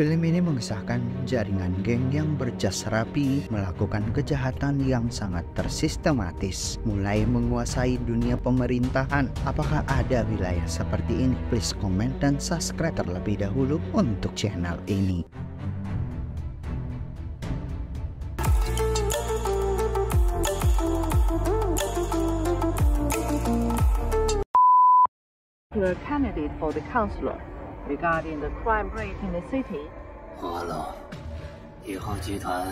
Film ini mengisahkan jaringan geng yang berjas rapi melakukan kejahatan yang sangat tersistematis, mulai menguasai dunia pemerintahan. Apakah ada wilayah seperti ini? Please komen dan subscribe terlebih dahulu untuk channel ini. A candidate for the councillor regarding the crime rate in the city. 华龙，以后集团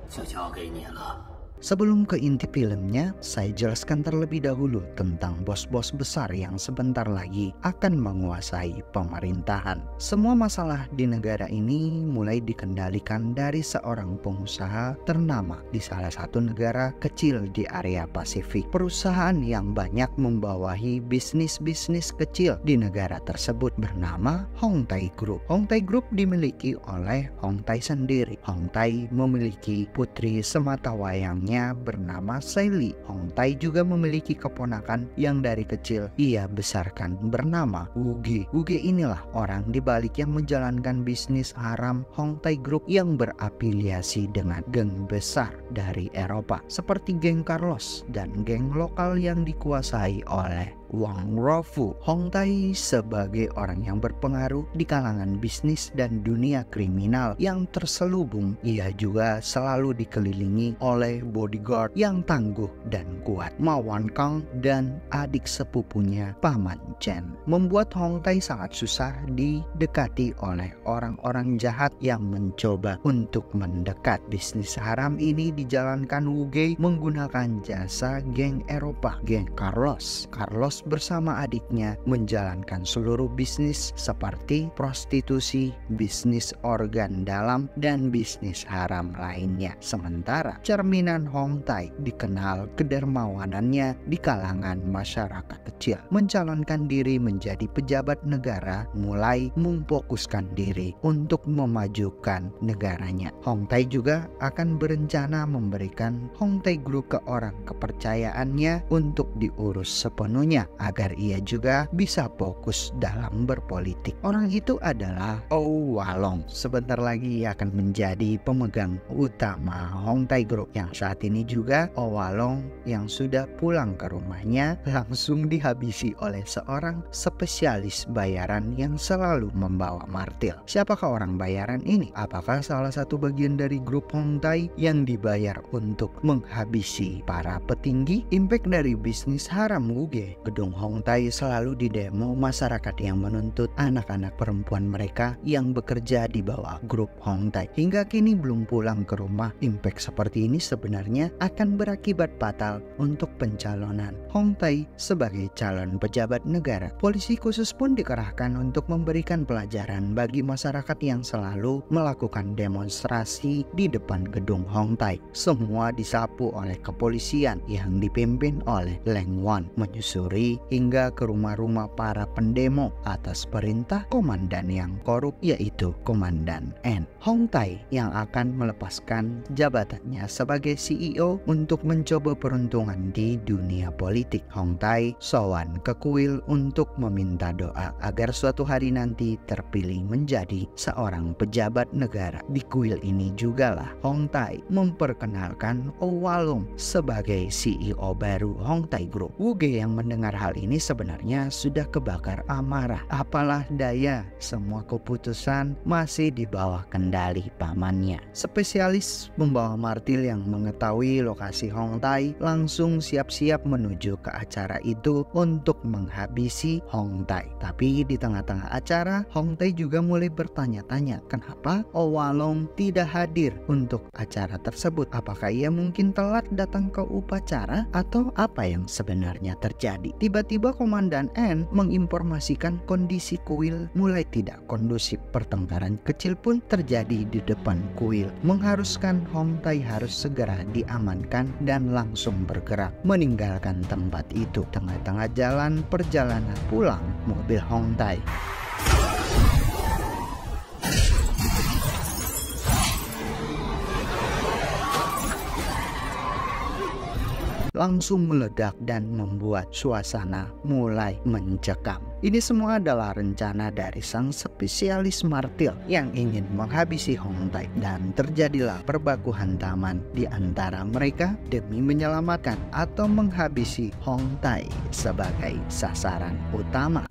就交给你了。 Sebelum ke inti filmnya, saya jelaskan terlebih dahulu tentang bos-bos besar yang sebentar lagi akan menguasai pemerintahan. Semua masalah di negara ini mulai dikendalikan dari seorang pengusaha ternama di salah satu negara kecil di area Pasifik. Perusahaan yang banyak membawahi bisnis-bisnis kecil di negara tersebut bernama Hong Tai Group. Hong Tai Group dimiliki oleh Hong Tai sendiri. Hong Tai memiliki putri sematawayangnya bernama Sally. Hong Tai juga memiliki keponakan yang dari kecil ia besarkan bernama Wuge. Wuge inilah orang di balik yang menjalankan bisnis haram Hong Tai Group yang berafiliasi dengan geng besar dari Eropa seperti geng Carlos dan geng lokal yang dikuasai oleh Wang Ruofu. Hong Tai sebagai orang yang berpengaruh di kalangan bisnis dan dunia kriminal yang terselubung, ia juga selalu dikelilingi oleh bodyguard yang tangguh dan kuat. Ma Wan Kang dan adik sepupunya Paman Chen membuat Hong Tai sangat susah didekati oleh orang-orang jahat yang mencoba untuk mendekat. Bisnis haram ini dijalankan Wuge menggunakan jasa geng Eropa, geng Carlos. Carlos bersama adiknya menjalankan seluruh bisnis seperti prostitusi, bisnis organ dalam, dan bisnis haram lainnya. Sementara cerminan Hong Tai dikenal kedermawanannya di kalangan masyarakat kecil, mencalonkan diri menjadi pejabat negara, mulai memfokuskan diri untuk memajukan negaranya. Hong Tai juga akan berencana memberikan Hong Tai Group ke orang kepercayaannya untuk diurus sepenuhnya agar ia juga bisa fokus dalam berpolitik. Orang itu adalah Oh Walong. Sebentar lagi ia akan menjadi pemegang utama Hong Tai Group, yang saat ini juga Oh Walong yang sudah pulang ke rumahnya langsung dihabisi oleh seorang spesialis bayaran yang selalu membawa martil. Siapakah orang bayaran ini? Apakah salah satu bagian dari grup Hong Tai yang dibayar untuk menghabisi para petinggi? Impact dari bisnis haram Wuge, gedung Hong Tai selalu didemo masyarakat yang menuntut anak-anak perempuan mereka yang bekerja di bawah grup Hong Tai. Hingga kini belum pulang ke rumah. Impact seperti ini sebenarnya akan berakibat fatal untuk pencalonan Hong Tai sebagai calon pejabat negara. Polisi khusus pun dikerahkan untuk memberikan pelajaran bagi masyarakat yang selalu melakukan demonstrasi di depan gedung Hong Tai. Semua disapu oleh kepolisian yang dipimpin oleh Leng Wan, menyusuri hingga ke rumah-rumah para pendemo atas perintah komandan yang korup, yaitu Komandan N. Hong Tai yang akan melepaskan jabatannya sebagai CEO untuk mencoba peruntungan di dunia politik. Hong Tai sowan ke kuil untuk meminta doa agar suatu hari nanti terpilih menjadi seorang pejabat negara. Di kuil ini jugalah Hong Tai memperkenalkan Oh Walong sebagai CEO baru Hong Tai Group. Wuge yang mendengar hal ini sebenarnya sudah kebakar amarah. Apalah daya, semua keputusan masih di bawah kendali pamannya. Spesialis membawa martil yang mengetahui lokasi Hong Tai langsung siap-siap menuju ke acara itu untuk menghabisi Hong Tai. Tapi di tengah-tengah acara, Hong Tai juga mulai bertanya-tanya kenapa Oh Walong tidak hadir untuk acara tersebut. Apakah ia mungkin telat datang ke upacara atau apa yang sebenarnya terjadi? Tiba-tiba Komandan N menginformasikan kondisi kuil mulai tidak kondusif. Pertengkaran kecil pun terjadi di depan kuil, mengharuskan Hong Tai harus segera diamankan dan langsung bergerak meninggalkan tempat itu. Tengah-tengah jalan perjalanan pulang mobil Hong Tai, langsung meledak dan membuat suasana mulai mencekam. Ini semua adalah rencana dari sang spesialis martil yang ingin menghabisi Hong Tai, dan terjadilah perbaku hantaman di antara mereka demi menyelamatkan atau menghabisi Hong Tai sebagai sasaran utama.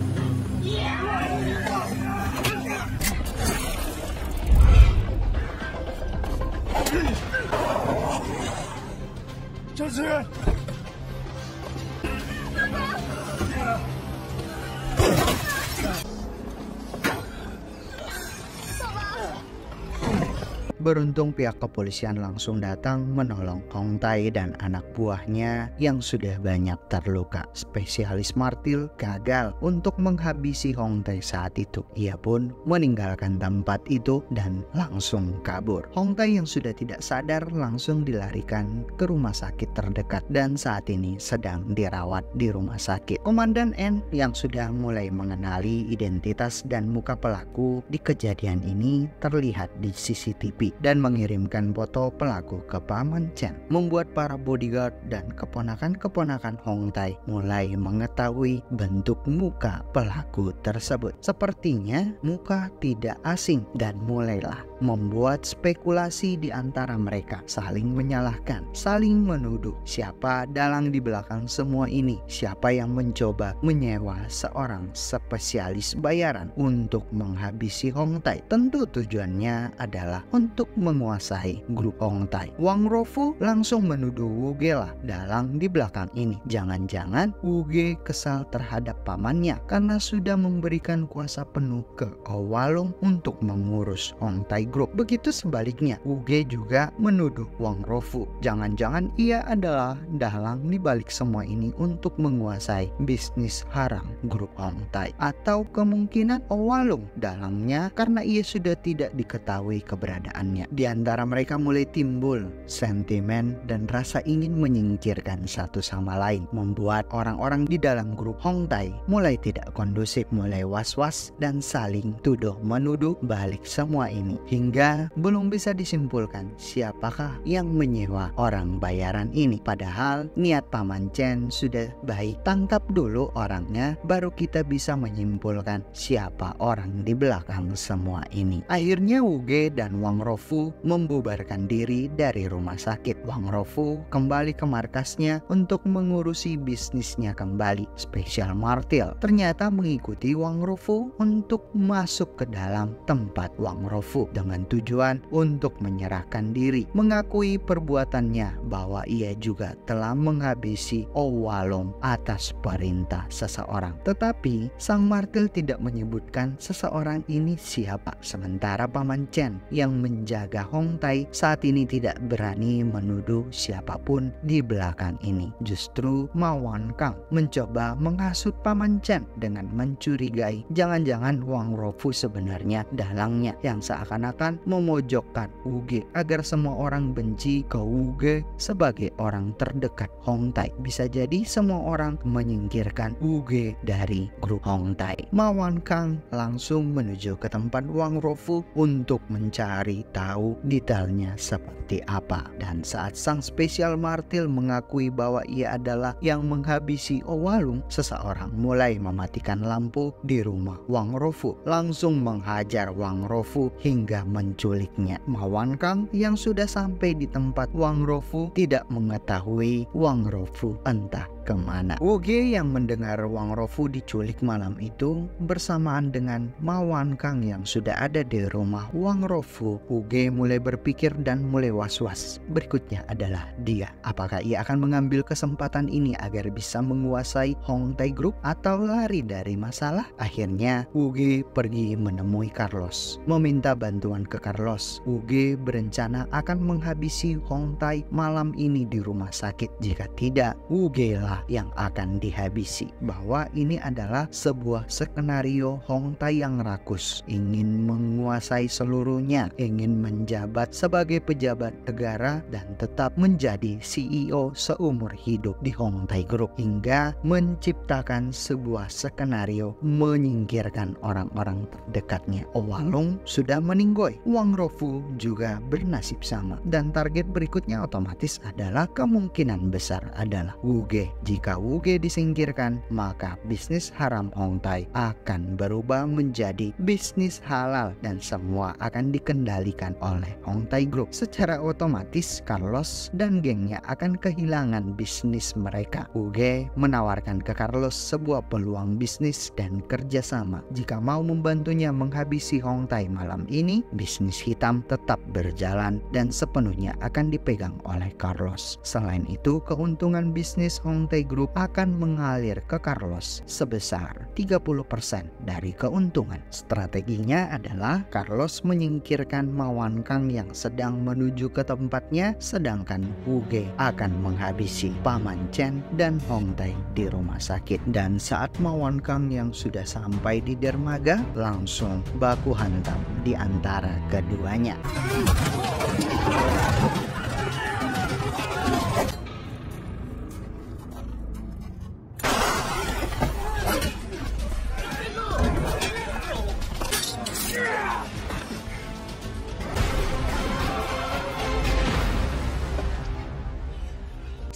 Beruntung pihak kepolisian langsung datang menolong Hong Tai dan anak buahnya yang sudah banyak terluka. Spesialis martil gagal untuk menghabisi Hong Tai saat itu. Ia pun meninggalkan tempat itu dan langsung kabur. Hong Tai yang sudah tidak sadar langsung dilarikan ke rumah sakit terdekat dan saat ini sedang dirawat di rumah sakit. Komandan N yang sudah mulai mengenali identitas dan muka pelaku di kejadian ini terlihat di CCTV dan mengirimkan foto pelaku ke Paman Chen, membuat para bodyguard dan keponakan-keponakan Hong Tai mulai mengetahui bentuk muka pelaku tersebut. Sepertinya muka tidak asing dan mulailah membuat spekulasi di antara mereka, saling menyalahkan, saling menuduh siapa dalang di belakang semua ini, siapa yang mencoba menyewa seorang spesialis bayaran untuk menghabisi Hong Tai. Tentu tujuannya adalah untuk menguasai grup Hong Tai. Wang Ruofu langsung menuduh Wu Ge lah dalang di belakang ini. Jangan-jangan Wu Ge kesal terhadap pamannya karena sudah memberikan kuasa penuh ke Ouwalong untuk mengurus Hong Tai Group. Begitu sebaliknya, Wu Ge juga menuduh Wang Ruofu. Jangan-jangan ia adalah dalang di balik semua ini untuk menguasai bisnis haram grup Hong Tai. Atau kemungkinan Ouwalong dalangnya karena ia sudah tidak diketahui keberadaannya. Di antara mereka mulai timbul sentimen dan rasa ingin menyingkirkan satu sama lain, membuat orang-orang di dalam grup Hong Tai mulai tidak kondusif, mulai was-was dan saling tuduh-menuduh balik semua ini. Hingga belum bisa disimpulkan siapakah yang menyewa orang bayaran ini. Padahal niat Paman Chen sudah baik. Tangkap dulu orangnya, baru kita bisa menyimpulkan siapa orang di belakang semua ini. Akhirnya Wu Ge dan Wang Ruofu membubarkan diri dari rumah sakit. Wang Ruofu kembali ke markasnya untuk mengurusi bisnisnya kembali. Spesial martil ternyata mengikuti Wang Ruofu untuk masuk ke dalam tempat Wang Ruofu dengan tujuan untuk menyerahkan diri, mengakui perbuatannya bahwa ia juga telah menghabisi Ouwalong atas perintah seseorang. Tetapi sang martil tidak menyebutkan seseorang ini siapa. Sementara Paman Chen yang menjaga Hong Tai saat ini tidak berani menuduh siapapun di belakang ini. Justru Ma Wankang mencoba menghasut Paman Chen dengan mencurigai jangan-jangan Wang Ruofu sebenarnya dalangnya, yang seakan-akan memojokkan Wu Ge agar semua orang benci ke Wu Ge sebagai orang terdekat Hong Tai. Bisa jadi semua orang menyingkirkan Wu Ge dari grup Hong Tai. Ma Wankang langsung menuju ke tempat Wang Ruofu untuk mencari tahu detailnya seperti apa. Dan saat sang spesial martil mengakui bahwa ia adalah yang menghabisi Ouwalong, seseorang mulai mematikan lampu di rumah Wang Ruofu, langsung menghajar Wang Ruofu hingga menculiknya. Ma Wankang yang sudah sampai di tempat Wang Ruofu tidak mengetahui Wang Ruofu entah kemana. Wu Ge yang mendengar Wang Ruofu diculik malam itu bersamaan dengan Ma Wankang yang sudah ada di rumah Wang Ruofu, Wu Ge mulai berpikir dan mulai was-was. Berikutnya adalah dia. Apakah ia akan mengambil kesempatan ini agar bisa menguasai Hong Tai Group atau lari dari masalah? Akhirnya Wu Ge pergi menemui Carlos, meminta bantuan ke Carlos. Wu Ge berencana akan menghabisi Hong Tai malam ini di rumah sakit. Jika tidak, Wu Ge lah yang akan dihabisi. Bahwa ini adalah sebuah skenario Hong Tai yang rakus, ingin menguasai seluruhnya, ingin menjabat sebagai pejabat negara dan tetap menjadi CEO seumur hidup di Hong Tai Group, hingga menciptakan sebuah skenario menyingkirkan orang-orang terdekatnya. Ouwalong sudah meninggal meninggoy. Wang Ruofu juga bernasib sama. Dan target berikutnya otomatis adalah kemungkinan besar adalah Wu Ge. Jika Wu Ge disingkirkan, maka bisnis haram Hongtai akan berubah menjadi bisnis halal dan semua akan dikendalikan oleh Hongtai Group. Secara otomatis Carlos dan gengnya akan kehilangan bisnis mereka. Wu Ge menawarkan ke Carlos sebuah peluang bisnis dan kerjasama. Jika mau membantunya menghabisi Hongtai malam ini, bisnis hitam tetap berjalan dan sepenuhnya akan dipegang oleh Carlos. Selain itu, keuntungan bisnis Hongtai Group akan mengalir ke Carlos sebesar 30% dari keuntungan. Strateginya adalah Carlos menyingkirkan Ma Wankang yang sedang menuju ke tempatnya, sedangkan Wu Ge akan menghabisi Paman Chen dan Hongtai di rumah sakit. Dan saat Ma Wankang yang sudah sampai di dermaga, langsung baku hantam di antara keduanya.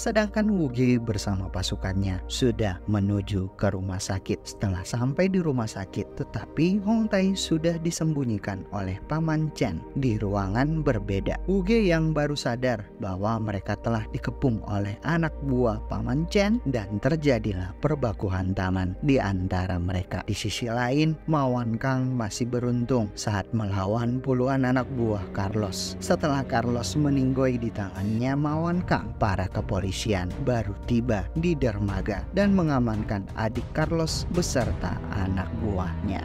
Sedangkan Wu Ge bersama pasukannya sudah menuju ke rumah sakit. Setelah sampai di rumah sakit, tetapi Hongtai sudah disembunyikan oleh Paman Chen di ruangan berbeda. Wu Ge yang baru sadar bahwa mereka telah dikepung oleh anak buah Paman Chen dan terjadilah perbaku hantaman di antara mereka. Di sisi lain, Ma Wankang masih beruntung saat melawan puluhan anak buah Carlos. Setelah Carlos meninggoy di tangannya Ma Wankang, para kepolisian baru tiba di dermaga dan mengamankan adik Carlos beserta anak buahnya.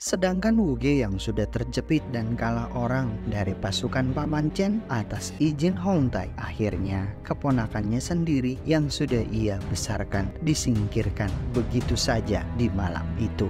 Sedangkan Wu Ge yang sudah terjepit dan kalah orang dari pasukan Paman Chen atas izin Hongtai, akhirnya keponakannya sendiri yang sudah ia besarkan disingkirkan begitu saja di malam itu.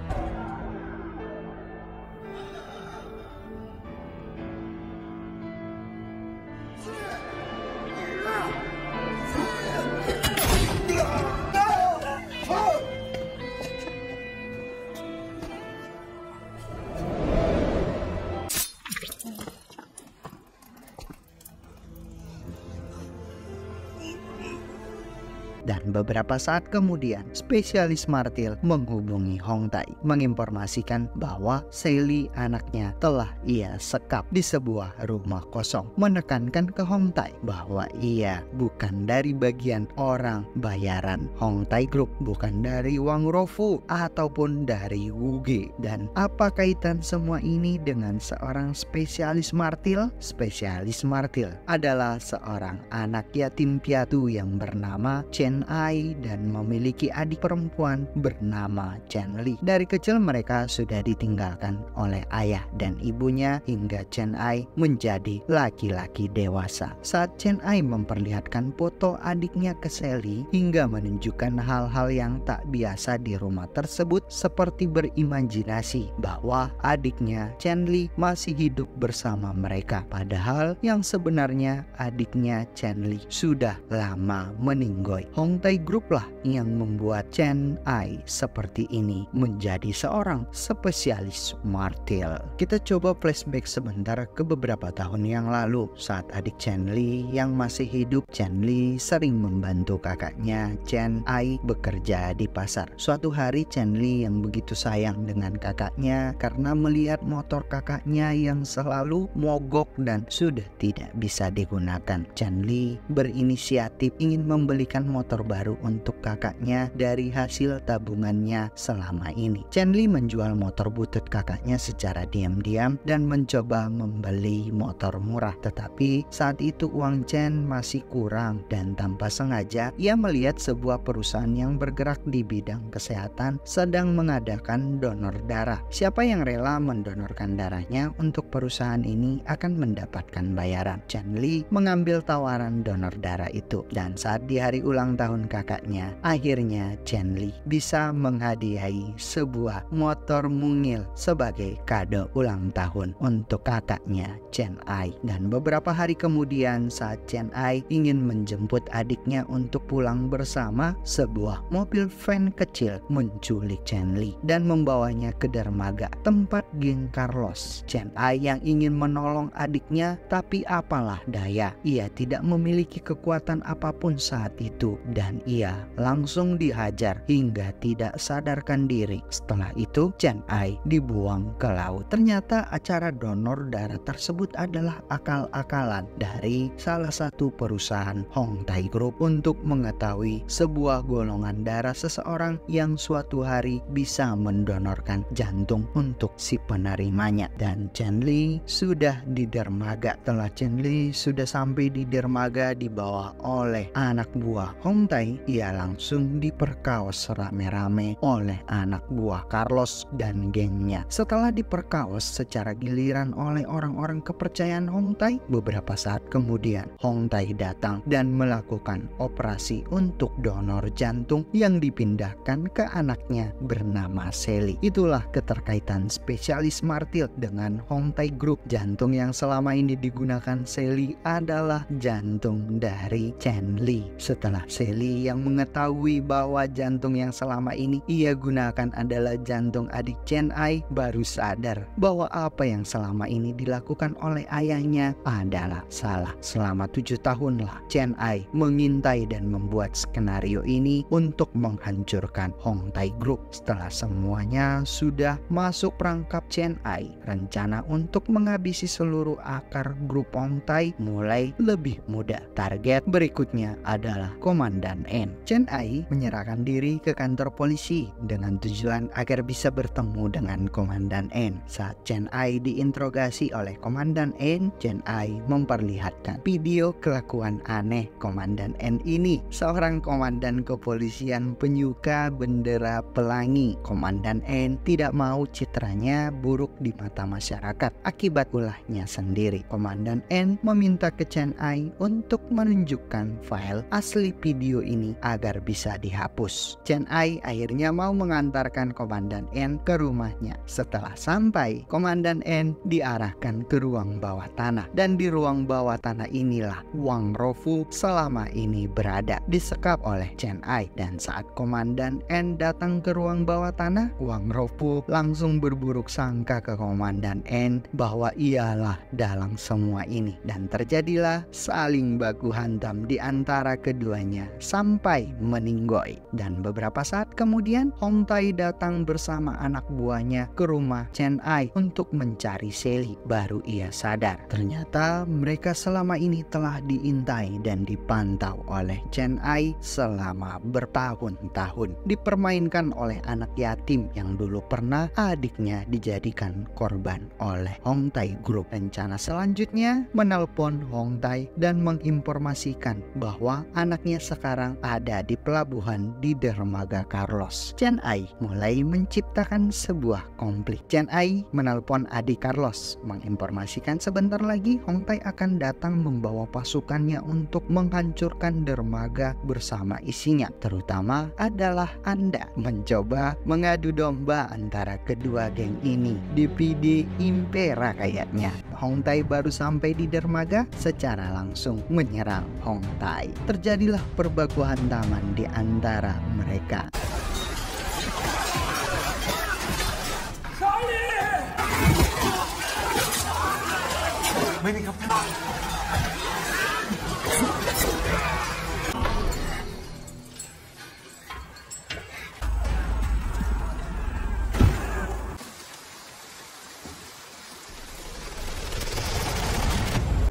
Dan beberapa saat kemudian, spesialis martil menghubungi Hongtai, menginformasikan bahwa Sally anaknya telah ia sekap di sebuah rumah kosong, menekankan ke Hongtai bahwa ia bukan dari bagian orang bayaran Hongtai Group, bukan dari Wang Ruofu ataupun dari Wu Ge. Dan apa kaitan semua ini dengan seorang spesialis martil? Spesialis martil adalah seorang anak yatim piatu yang bernama Chen Ai dan memiliki adik perempuan bernama Chen Li. Dari kecil mereka sudah ditinggalkan oleh ayah dan ibunya hingga Chen Ai menjadi laki-laki dewasa. Saat Chen Ai memperlihatkan foto adiknya ke Sally hingga menunjukkan hal-hal yang tak biasa di rumah tersebut, seperti berimajinasi bahwa adiknya Chen Li masih hidup bersama mereka, padahal yang sebenarnya adiknya Chen Li sudah lama meninggoy. Hongtai Group lah yang membuat Chen Ai seperti ini menjadi seorang spesialis martil. Kita coba flashback sebentar ke beberapa tahun yang lalu. Saat adik Chen Li yang masih hidup, Chen Li sering membantu kakaknya Chen Ai bekerja di pasar. Suatu hari Chen Li yang begitu sayang dengan kakaknya karena melihat motor kakaknya yang selalu mogok dan sudah tidak bisa digunakan. Chen Li berinisiatif ingin membelikan motor baru untuk kakaknya dari hasil tabungannya selama ini. Chen Li menjual motor butut kakaknya secara diam-diam dan mencoba membeli motor murah. Tetapi saat itu uang Chen masih kurang dan tanpa sengaja ia melihat sebuah perusahaan yang bergerak di bidang kesehatan sedang mengadakan donor darah. Siapa yang rela mendonorkan darahnya untuk perusahaan ini akan mendapatkan bayaran. Chen Li mengambil tawaran donor darah itu, dan saat di hari ulang tahun tahun kakaknya, akhirnya Chen Li bisa menghadiahi sebuah motor mungil sebagai kado ulang tahun untuk kakaknya Chen Ai. Dan beberapa hari kemudian saat Chen Ai ingin menjemput adiknya untuk pulang bersama, sebuah mobil van kecil menculik Chen Li dan membawanya ke dermaga tempat geng Carlos. Chen Ai yang ingin menolong adiknya, tapi apalah daya, ia tidak memiliki kekuatan apapun saat itu dan ia langsung dihajar hingga tidak sadarkan diri. Setelah itu Chen Ai dibuang ke laut. Ternyata acara donor darah tersebut adalah akal-akalan dari salah satu perusahaan Hong Tai Group untuk mengetahui sebuah golongan darah seseorang yang suatu hari bisa mendonorkan jantung untuk si penerimanya. Dan Chen Li sudah di dermaga. Setelah Chen Li sudah sampai di dermaga dibawa oleh anak buah Hong Tai, ia langsung diperkaos rame-rame oleh anak buah Carlos dan gengnya. Setelah diperkaos secara giliran oleh orang-orang kepercayaan Hong Tai, beberapa saat kemudian Hong Tai datang dan melakukan operasi untuk donor jantung yang dipindahkan ke anaknya bernama Sally. Itulah keterkaitan spesialis Martil dengan Hong Tai Group. Jantung yang selama ini digunakan Sally adalah jantung dari Chen Li. Setelah Sally yang mengetahui bahwa jantung yang selama ini ia gunakan adalah jantung adik Chen Ai, baru sadar bahwa apa yang selama ini dilakukan oleh ayahnya adalah salah. Selama 7 tahunlah Chen Ai mengintai dan membuat skenario ini untuk menghancurkan Hong Tai Group. Setelah semuanya sudah masuk perangkap Chen Ai, rencana untuk menghabisi seluruh akar grup Hong Tai mulai lebih mudah. Target berikutnya adalah Komandan N. Chen Ai menyerahkan diri ke kantor polisi dengan tujuan agar bisa bertemu dengan Komandan N. Saat Chen Ai diinterogasi oleh Komandan N, Chen Ai memperlihatkan video kelakuan aneh Komandan N ini, seorang komandan kepolisian penyuka bendera pelangi. Komandan N tidak mau citranya buruk di mata masyarakat akibat ulahnya sendiri. Komandan N meminta ke Chen Ai untuk menunjukkan file asli video ini agar bisa dihapus. Chen Ai akhirnya mau mengantarkan Komandan N ke rumahnya. Setelah sampai, Komandan N diarahkan ke ruang bawah tanah, dan di ruang bawah tanah inilah Wang Ruofu selama ini berada, disekap oleh Chen Ai. Dan saat Komandan N datang ke ruang bawah tanah, Wang Ruofu langsung berburuk sangka ke Komandan N bahwa ialah dalang semua ini, dan terjadilah saling baku hantam di antara keduanya sampai meninggoy. Dan beberapa saat kemudian Hong Tai datang bersama anak buahnya ke rumah Chen Ai untuk mencari Sally. Baru ia sadar ternyata mereka selama ini telah diintai dan dipantau oleh Chen Ai selama bertahun-tahun, dipermainkan oleh anak yatim yang dulu pernah adiknya dijadikan korban oleh Hong Tai Group. Rencana selanjutnya menelpon Hong Tai dan menginformasikan bahwa anaknya sekarang ada di pelabuhan di dermaga Carlos. Chen Ai mulai menciptakan sebuah konflik. Chen Ai menelpon adik Carlos menginformasikan sebentar lagi Hong Tai akan datang membawa pasukannya untuk menghancurkan dermaga bersama isinya, terutama adalah Anda mencoba mengadu domba antara kedua geng ini. DVD Impera kayaknya. Hong Tai baru sampai di dermaga secara langsung menyerang Hong Tai. Terjadilah perbaku hantaman di antara mereka.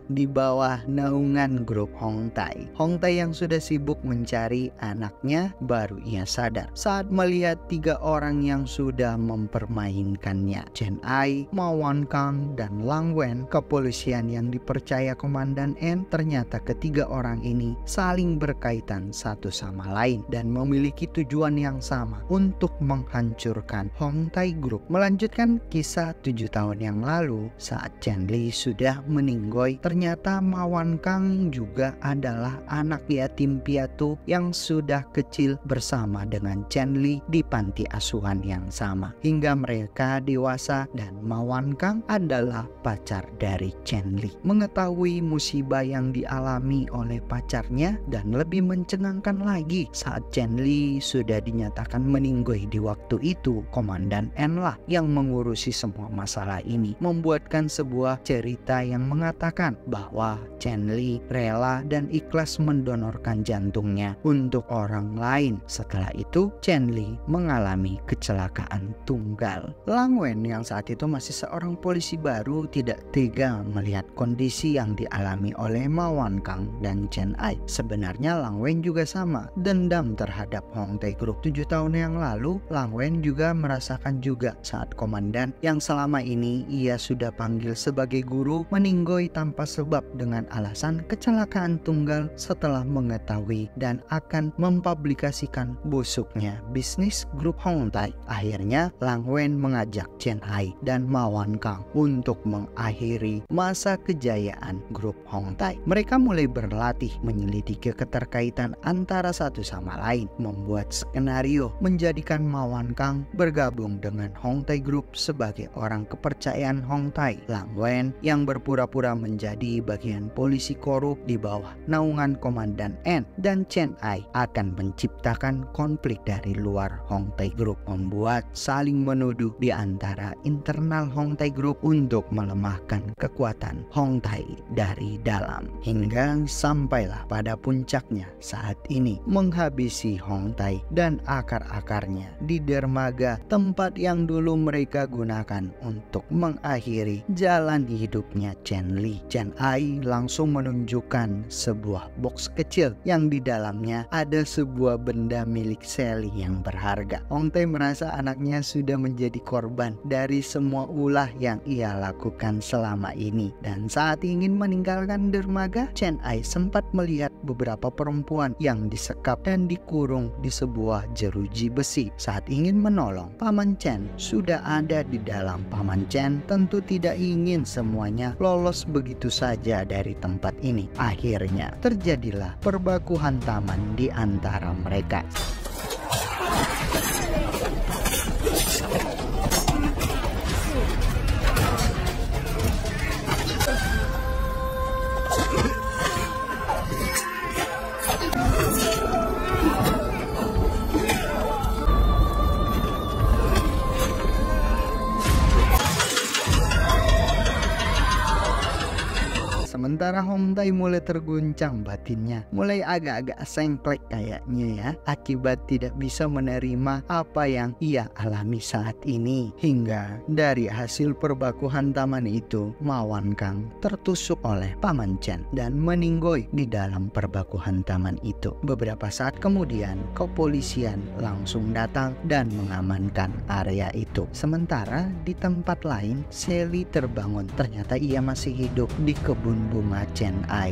Di bawah naungan grup Hong Tai. Hong Tai yang sudah sibuk mencari anaknya baru ia sadar saat melihat 3 orang yang sudah mempermainkannya. Chen Ai, Ma Wan Kang, dan Lang Wen. Kepolisian yang dipercaya Komandan N, ternyata ketiga orang ini saling berkaitan satu sama lain dan memiliki tujuan yang sama untuk menghancurkan Hong Tai Group. Melanjutkan kisah 7 tahun yang lalu saat Chen Li sudah meninggoy, ternyata ternyata Ma Wan Kang juga adalah anak yatim piatu yang sudah kecil bersama dengan Chen Li di panti asuhan yang sama. Hingga mereka dewasa dan Ma Wan Kang adalah pacar dari Chen Li. Mengetahui musibah yang dialami oleh pacarnya dan lebih mencengangkan lagi saat Chen Li sudah dinyatakan meninggoy di waktu itu, Komandan N lah yang mengurusi semua masalah ini, membuatkan sebuah cerita yang mengatakan bahwa Chen Li rela dan ikhlas mendonorkan jantungnya untuk orang lain. Setelah itu Chen Li mengalami kecelakaan tunggal. Lang Wen yang saat itu masih seorang polisi baru tidak tega melihat kondisi yang dialami oleh Ma Wan Kang dan Chen Ai. Sebenarnya Lang Wen juga sama, dendam terhadap Hong Tae Group. 7 tahun yang lalu Lang Wen juga merasakan juga saat komandan yang selama ini ia sudah panggil sebagai guru meninggoy tanpa sebab dengan alasan kecelakaan tunggal setelah mengetahui dan akan mempublikasikan busuknya bisnis grup Hong Tae. Akhirnya Lang Wen mengajak Chen Ai dan Ma Wan Kang untuk mengakhiri masa kejayaan grup Hong Tae. Mereka mulai berlatih menyelidiki keterkaitan antara satu sama lain, membuat skenario menjadikan Ma Wan Kang bergabung dengan Hong Tae Group sebagai orang kepercayaan Hong Tae. Lang Wen yang berpura-pura menjadi bagian polisi korup di bawah naungan Komandan N dan Chen Ai akan menciptakan konflik dari luar Hong Tae Group, membuat saling menuduh di antara internal Hong Tae Group untuk melemahkan kekuatan Hong Tae dari dalam, hingga sampailah pada puncaknya saat ini menghabisi Hong Tae dan akar-akarnya di dermaga, tempat yang dulu mereka gunakan untuk mengakhiri jalan hidupnya Chen Li. Chen Ai langsung menunjukkan sebuah box kecil yang di dalamnya ada sebuah benda milik Sally yang berharga. Hong Tae merasa anaknya sudah menjadi korban dari semua ulah yang ia lakukan selama ini, dan saat ingin meninggalkan dermaga, Chen Ai sempat melihat beberapa perempuan yang disekap dan dikurung di sebuah jeruji besi. Saat ingin menolong, Paman Chen sudah ada di dalam. Paman Chen tentu tidak ingin semuanya lolos begitu saja dari tempat ini. Akhirnya terjadilah perbaku hantaman di antara mereka. Sementara Hong Tae mulai terguncang batinnya, mulai agak-agak sengklek kayaknya ya, akibat tidak bisa menerima apa yang ia alami saat ini. Hingga dari hasil perbaku hantaman itu, Ma Wan Kang tertusuk oleh Paman Chen dan meninggoy di dalam perbaku hantaman itu. Beberapa saat kemudian, kepolisian langsung datang dan mengamankan area itu. Sementara di tempat lain, Sally terbangun. Ternyata ia masih hidup di kebun bunga Chen Ai.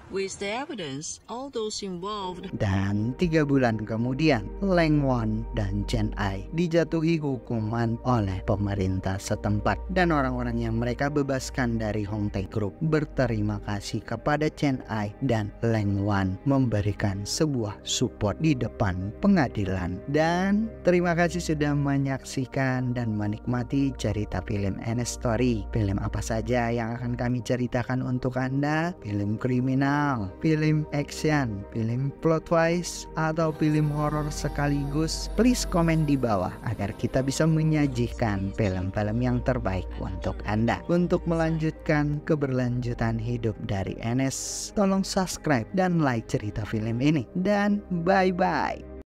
With the evidence, all those involved. Dan 3 bulan kemudian, Lang Wan dan Chen Ai dijatuhi hukuman oleh pemerintah setempat, dan orang-orang yang mereka bebaskan dari Hong Tae Group berterima kasih kepada Chen Ai dan Lang Wan memberikan sebuah support di depan pengadilan. Dan terima kasih sudah menyaksikan dan menikmati cerita film NS Story. Film apa saja yang akan kami ceritakan untuk Anda? Film kriminal, film action, film plot twist, atau film horor sekaligus? Please komen di bawah agar kita bisa menyajikan film-film yang terbaik untuk Anda. Untuk melanjutkan keberlanjutan hidup dari NS, tolong subscribe dan like cerita film ini. Dan bye-bye.